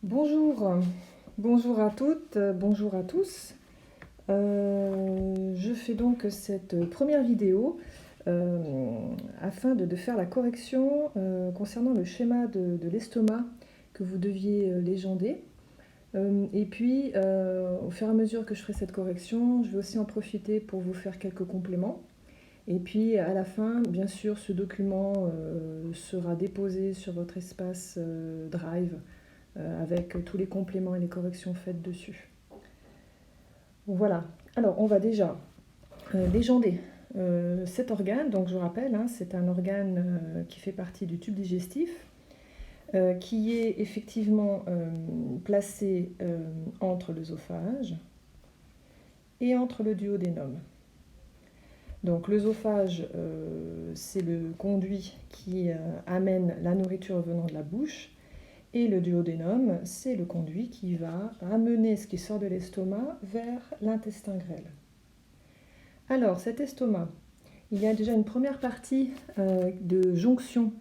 Bonjour, bonjour à toutes, bonjour à tous. Je fais donc cette première vidéo afin de faire la correction concernant le schéma de l'estomac que vous deviez légender. Et puis, au fur et à mesure que je ferai cette correction, je vais aussi en profiter pour vous faire quelques compléments. Et puis, à la fin, bien sûr, ce document sera déposé sur votre espace Drive avec tous les compléments et les corrections faites dessus. Voilà, alors on va déjà légender cet organe. Donc je rappelle, hein, c'est un organe qui fait partie du tube digestif, qui est effectivement placé entre l'œsophage et entre le duodénum. Donc l'œsophage, c'est le conduit qui amène la nourriture venant de la bouche. Et le duodénum, c'est le conduit qui va amener ce qui sort de l'estomac vers l'intestin grêle. Alors, cet estomac, il y a déjà une première partie de jonction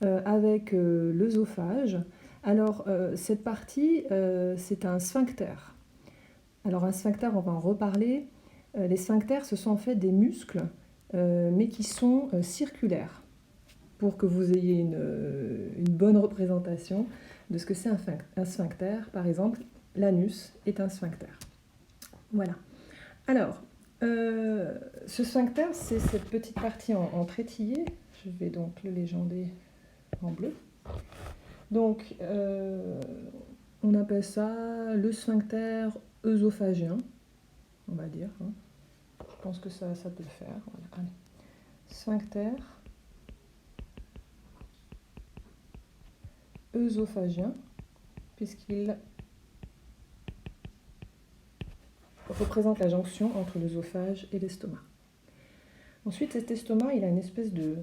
avec l'œsophage. Alors, cette partie, c'est un sphincter. Alors, un sphincter, on va en reparler. Les sphincters, ce sont en fait des muscles, mais qui sont circulaires, pour que vous ayez une bonne représentation de ce que c'est un sphincter. Par exemple, l'anus est un sphincter. Voilà. Alors, ce sphincter, c'est cette petite partie en trétillé. Je vais donc le légender en bleu. Donc, on appelle ça le sphincter œsophagien, on va dire. Hein. Je pense que ça peut le faire. Voilà. Allez. Sphincter œsophagien, puisqu'il représente la jonction entre l'œsophage et l'estomac. Ensuite, cet estomac, il a une espèce de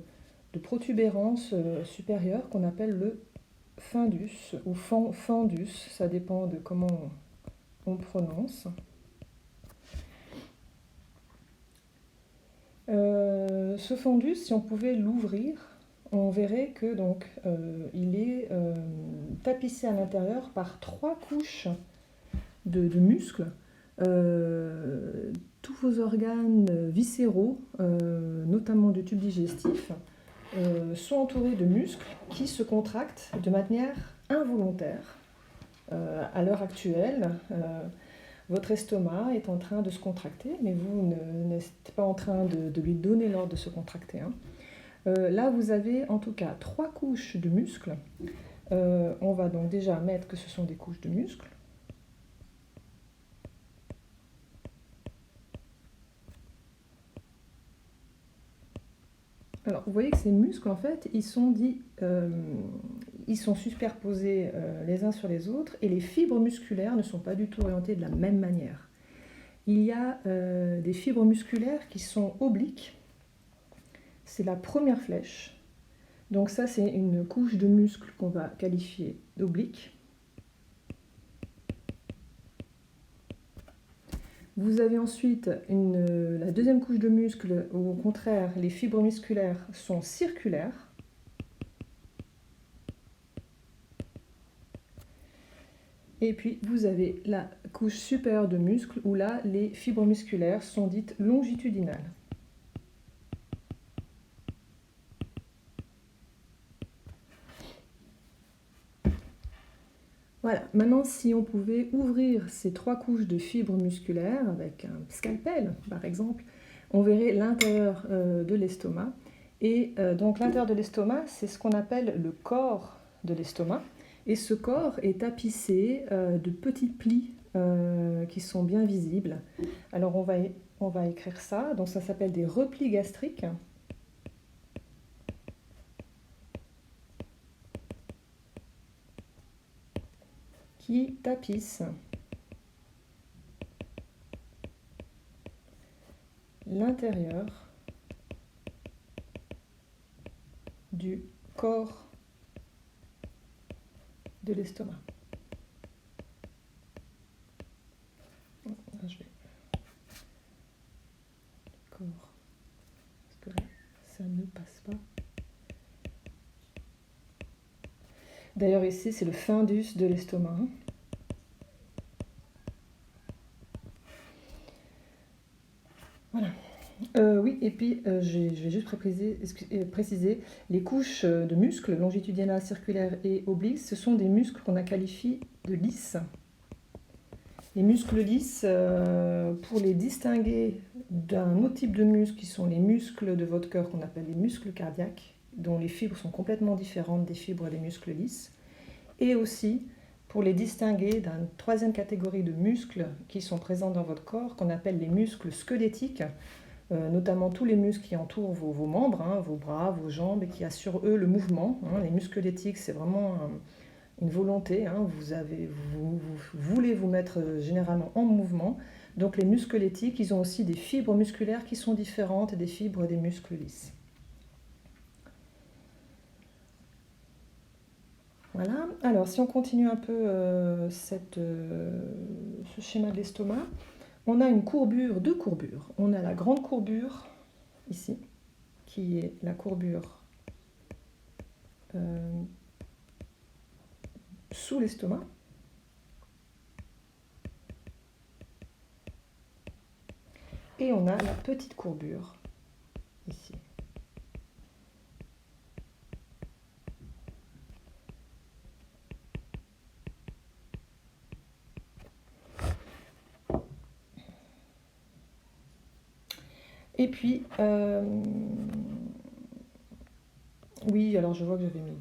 protubérance supérieure qu'on appelle le fundus ou fendus, ça dépend de comment on prononce. Ce fundus, si on pouvait l'ouvrir, on verrait que donc il est tapissé à l'intérieur par 3 couches de muscles. Tous vos organes viscéraux, notamment du tube digestif, sont entourés de muscles qui se contractent de manière involontaire. À l'heure actuelle, votre estomac est en train de se contracter, mais vous n'êtes pas en train de lui donner l'ordre de se contracter. Hein. Là, vous avez en tout cas 3 couches de muscles. On va donc déjà mettre que ce sont des couches de muscles. Alors, vous voyez que ces muscles, en fait, ils sont superposés les uns sur les autres, et les fibres musculaires ne sont pas du tout orientées de la même manière. Il y a des fibres musculaires qui sont obliques. C'est la première flèche. Donc ça, c'est une couche de muscles qu'on va qualifier d'oblique. Vous avez ensuite la deuxième couche de muscles où, au contraire, les fibres musculaires sont circulaires. Et puis, vous avez la couche supérieure de muscles où là, les fibres musculaires sont dites longitudinales. Voilà, maintenant si on pouvait ouvrir ces 3 couches de fibres musculaires avec un scalpel par exemple, on verrait l'intérieur de l'estomac. Et donc l'intérieur de l'estomac, c'est ce qu'on appelle le corps de l'estomac. Et ce corps est tapissé de petits plis qui sont bien visibles. Alors on va écrire ça, donc ça s'appelle des replis gastriques. Qui tapissent l'intérieur du corps de l'estomac. Je vais corps, parce que là, ça ne passe pas. D'ailleurs ici, c'est le fundus de l'estomac. et puis je vais juste préciser, les couches de muscles, longitudinales, circulaires et obliques, ce sont des muscles qu'on a qualifiés de lisses. Les muscles lisses, pour les distinguer d'un autre type de muscles, qui sont les muscles de votre cœur, qu'on appelle les muscles cardiaques, dont les fibres sont complètement différentes des fibres des muscles lisses, et aussi pour les distinguer d'une troisième catégorie de muscles qui sont présents dans votre corps, qu'on appelle les muscles squelettiques, notamment tous les muscles qui entourent vos membres, hein, vos bras, vos jambes, et qui assurent eux le mouvement. Hein. Les muscles squelettiques, c'est vraiment une volonté, hein. Vous voulez vous mettre généralement en mouvement. Donc les muscles squelettiques, ils ont aussi des fibres musculaires qui sont différentes des fibres des muscles lisses. Voilà, alors si on continue un peu ce schéma de l'estomac, on a une courbure, deux courbures. On a la grande courbure, ici, qui est la courbure sous l'estomac. Et on a la petite courbure, ici. Et puis, oui, alors je vois que j'avais mis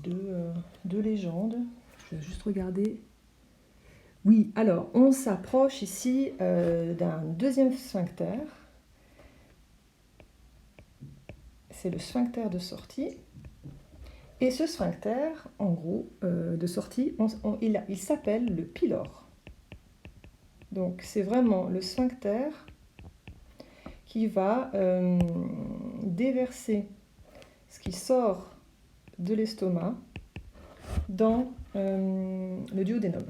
deux légendes. Je vais juste regarder. Oui, alors on s'approche ici d'un deuxième sphincter. C'est le sphincter de sortie. Et ce sphincter, en gros, de sortie, il s'appelle le pylore. Donc c'est vraiment le sphincter qui va déverser ce qui sort de l'estomac dans le duodénum.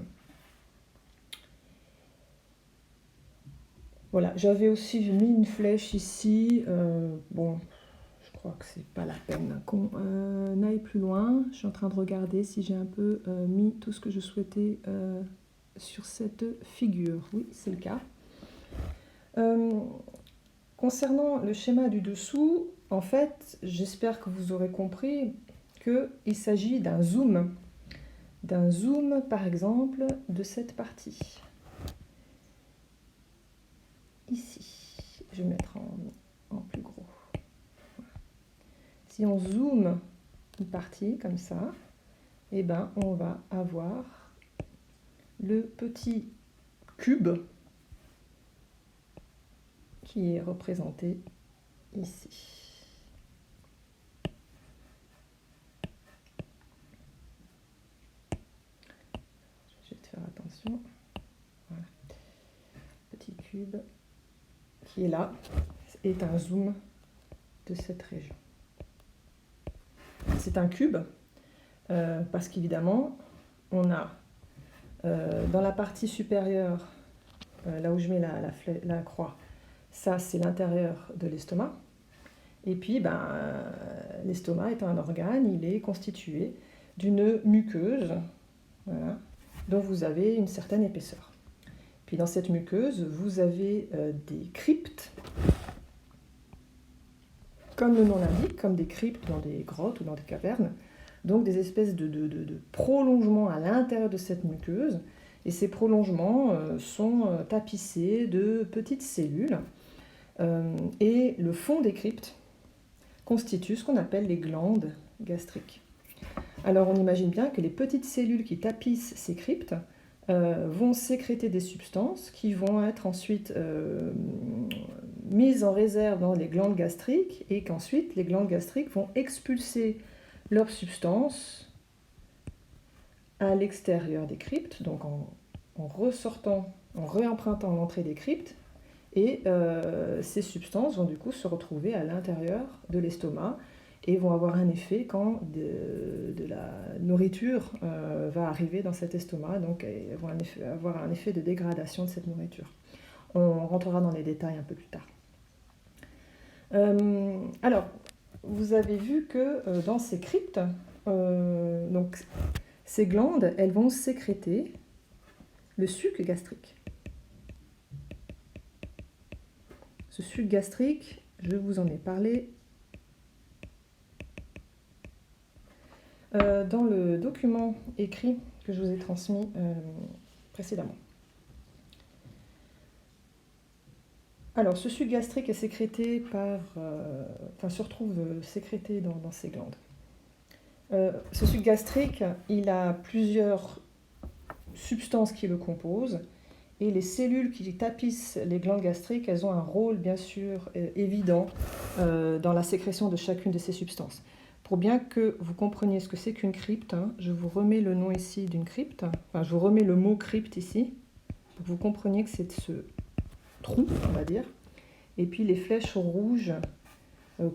Voilà, j'avais aussi mis une flèche ici. Bon, je crois que c'est pas la peine qu'on aille plus loin. Je suis en train de regarder si j'ai un peu mis tout ce que je souhaitais sur cette figure. Oui, c'est le cas. Concernant le schéma du dessous, en fait, j'espère que vous aurez compris qu'il s'agit d'un zoom. D'un zoom, par exemple, de cette partie. Ici, je vais mettre en plus gros. Si on zoome une partie comme ça, eh ben, on va avoir le petit cube qui est représenté ici. Je vais te faire attention. Voilà. Petit cube qui est là est un zoom de cette région. C'est un cube parce qu'évidemment, on a dans la partie supérieure, là où je mets la croix, ça c'est l'intérieur de l'estomac. Et puis l'estomac est un organe, il est constitué d'une muqueuse, voilà, dont vous avez une certaine épaisseur. Puis dans cette muqueuse, vous avez des cryptes, comme le nom l'indique, comme des cryptes dans des grottes ou dans des cavernes, donc des espèces de prolongements à l'intérieur de cette muqueuse. Et ces prolongements sont tapissés de petites cellules. Et le fond des cryptes constitue ce qu'on appelle les glandes gastriques. Alors on imagine bien que les petites cellules qui tapissent ces cryptes vont sécréter des substances qui vont être ensuite mises en réserve dans les glandes gastriques et qu'ensuite les glandes gastriques vont expulser leurs substances à l'extérieur des cryptes, donc en ressortant, en réempruntant l'entrée des cryptes, et ces substances vont du coup se retrouver à l'intérieur de l'estomac et vont avoir un effet quand de la nourriture va arriver dans cet estomac, donc elles vont avoir un effet de dégradation de cette nourriture. On rentrera dans les détails un peu plus tard. Alors, vous avez vu que dans ces cryptes, donc, ces glandes, elles vont sécréter le suc gastrique. Ce suc gastrique je vous en ai parlé dans le document écrit que je vous ai transmis précédemment. Alors, ce suc gastrique est sécrété se retrouve sécrété dans ces glandes. Ce suc gastrique, il a plusieurs substances qui le composent, et les cellules qui tapissent les glandes gastriques, elles ont un rôle bien sûr évident dans la sécrétion de chacune de ces substances. Pour bien que vous compreniez ce que c'est qu'une crypte, je vous remets le nom ici d'une crypte, enfin je vous remets le mot crypte ici, pour que vous compreniez que c'est ce trou, on va dire, et puis les flèches rouges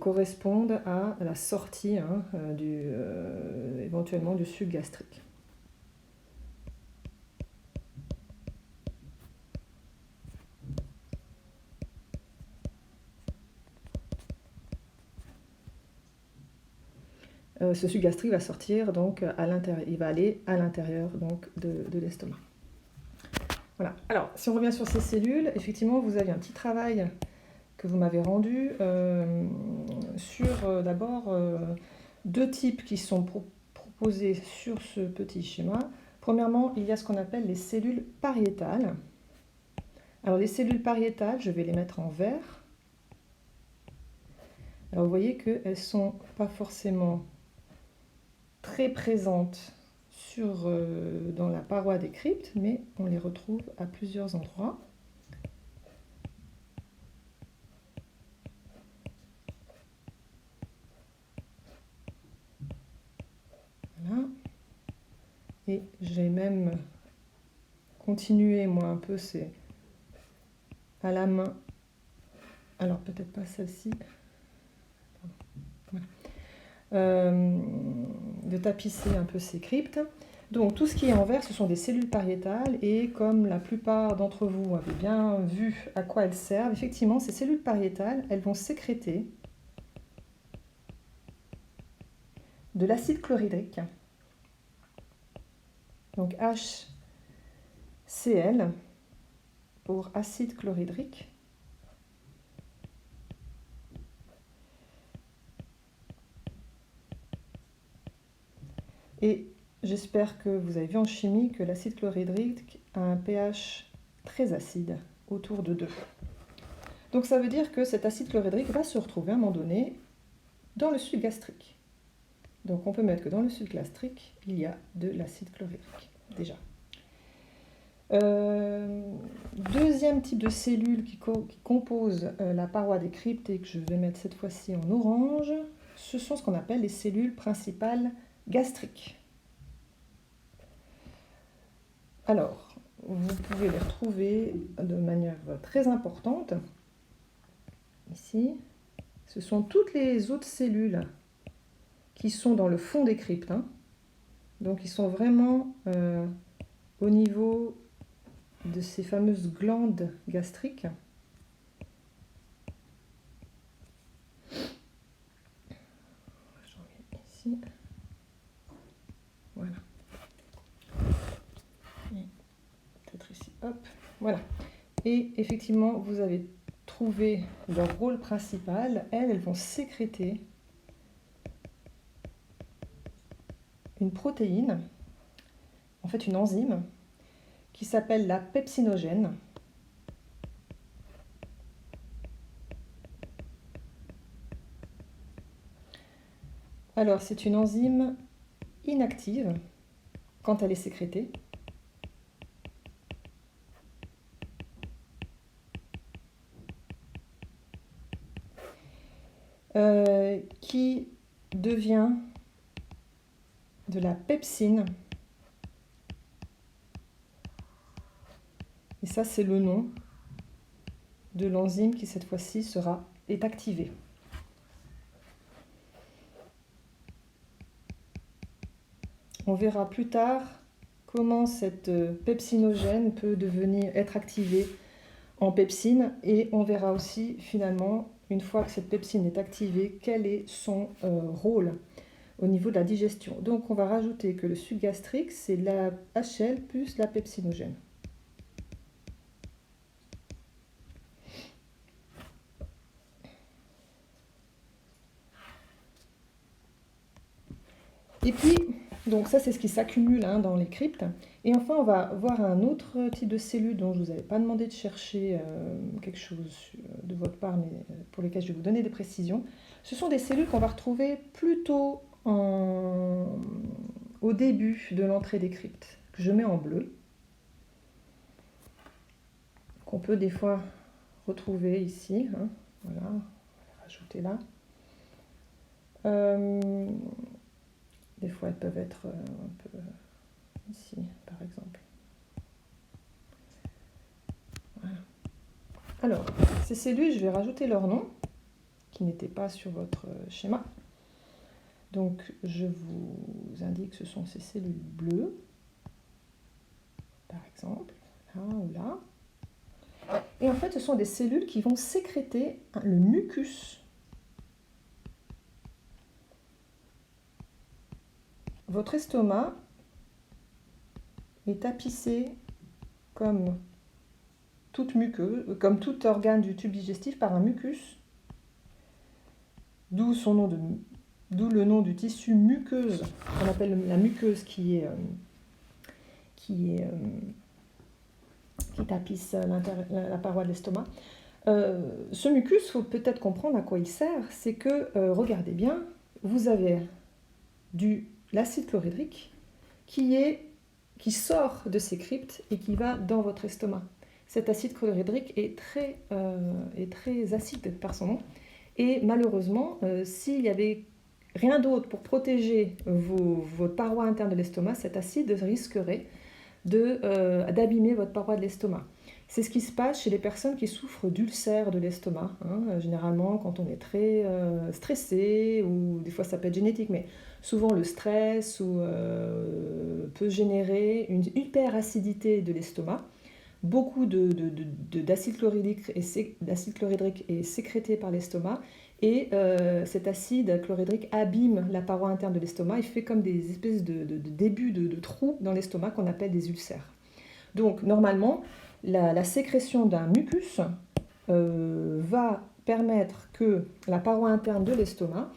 correspondent à la sortie éventuellement du suc gastrique. Ce suc gastrique va sortir donc à l'intérieur, il va aller à l'intérieur donc de l'estomac. Voilà. Alors, si on revient sur ces cellules, effectivement, vous avez un petit travail que vous m'avez rendu sur d'abord deux types qui sont proposés sur ce petit schéma. Premièrement, il y a ce qu'on appelle les cellules pariétales. Alors, les cellules pariétales, je vais les mettre en vert. Alors, vous voyez qu'elles ne sont pas forcément très présentes dans la paroi des cryptes, mais on les retrouve à plusieurs endroits. Voilà. Et j'ai même continué, moi, un peu, c'est à la main. Alors, peut-être pas celle-ci. Voilà. De tapisser un peu ces cryptes. Donc, tout ce qui est en vert, ce sont des cellules pariétales. Et comme la plupart d'entre vous avez bien vu à quoi elles servent, effectivement, ces cellules pariétales, elles vont sécréter de l'acide chlorhydrique. Donc HCl pour acide chlorhydrique. Et j'espère que vous avez vu en chimie que l'acide chlorhydrique a un pH très acide, autour de 2. Donc ça veut dire que cet acide chlorhydrique va se retrouver à un moment donné dans le suc gastrique. Donc on peut mettre que dans le suc gastrique, il y a de l'acide chlorhydrique, déjà. Deuxième type de cellules qui composent la paroi des cryptes et que je vais mettre cette fois-ci en orange, ce sont ce qu'on appelle les cellules principales gastriques. Alors, vous pouvez les retrouver de manière très importante. Ici, ce sont toutes les autres cellules qui sont dans le fond des cryptes. Donc, ils sont vraiment au niveau de ces fameuses glandes gastriques. J'en mets ici. Voilà. Peut-être ici. Hop. Voilà. Et effectivement, vous avez trouvé leur rôle principal. Elles vont sécréter une protéine, en fait une enzyme, qui s'appelle la pepsinogène. Alors, c'est une enzyme inactive quand elle est sécrétée. Qui devient de la pepsine. Et ça, c'est le nom de l'enzyme qui, cette fois-ci, est activée. On verra plus tard comment cette pepsinogène peut être activée en pepsine, et on verra aussi finalement, une fois que cette pepsine est activée, quel est son rôle au niveau de la digestion. Donc on va rajouter que le suc gastrique, c'est la HL plus la pepsinogène. Et puis, donc ça c'est ce qui s'accumule hein, dans les cryptes. Et enfin, on va voir un autre type de cellules dont je ne vous avais pas demandé de chercher quelque chose de votre part, mais pour lesquelles je vais vous donner des précisions. Ce sont des cellules qu'on va retrouver plutôt au début de l'entrée des cryptes, que je mets en bleu, qu'on peut des fois retrouver ici. Hein. Voilà, on va les rajouter là. Des fois, elles peuvent être un peu ici, par exemple. Voilà. Alors, ces cellules, je vais rajouter leur nom, qui n'était pas sur votre schéma. Donc, je vous indique que ce sont ces cellules bleues, par exemple, là ou là. Et en fait, ce sont des cellules qui vont sécréter le mucus. Votre estomac est tapissé comme toute muqueuse, comme tout organe du tube digestif par un mucus, d'où le nom du tissu muqueuse, qu'on appelle la muqueuse qui tapisse la paroi de l'estomac. Ce mucus, il faut peut-être comprendre à quoi il sert. C'est que, regardez bien, vous avez de l'acide chlorhydrique qui sort de ces cryptes et qui va dans votre estomac. Cet acide chlorhydrique est très acide par son nom. Et malheureusement, s'il n'y avait rien d'autre pour protéger votre paroi interne de l'estomac, cet acide risquerait d'abîmer votre paroi de l'estomac. C'est ce qui se passe chez les personnes qui souffrent d'ulcères de l'estomac. Hein. Généralement, quand on est très stressé, ou des fois ça peut être génétique, mais souvent le stress peut générer une hyperacidité de l'estomac. Beaucoup d'acide chlorhydrique est sécrété par l'estomac et cet acide chlorhydrique abîme la paroi interne de l'estomac et fait comme des espèces de débuts de trous dans l'estomac qu'on appelle des ulcères. Donc normalement, la sécrétion d'un mucus va permettre que la paroi interne de l'estomac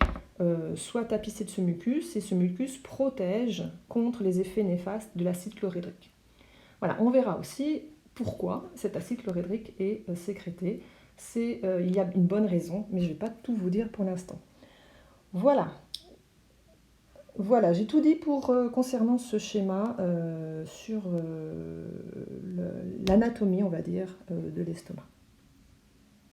soit tapissée de ce mucus et ce mucus protège contre les effets néfastes de l'acide chlorhydrique. Voilà, on verra aussi pourquoi cet acide chlorhydrique est sécrété. Il y a une bonne raison, mais je ne vais pas tout vous dire pour l'instant. Voilà, j'ai tout dit concernant ce schéma sur l'anatomie, on va dire, de l'estomac.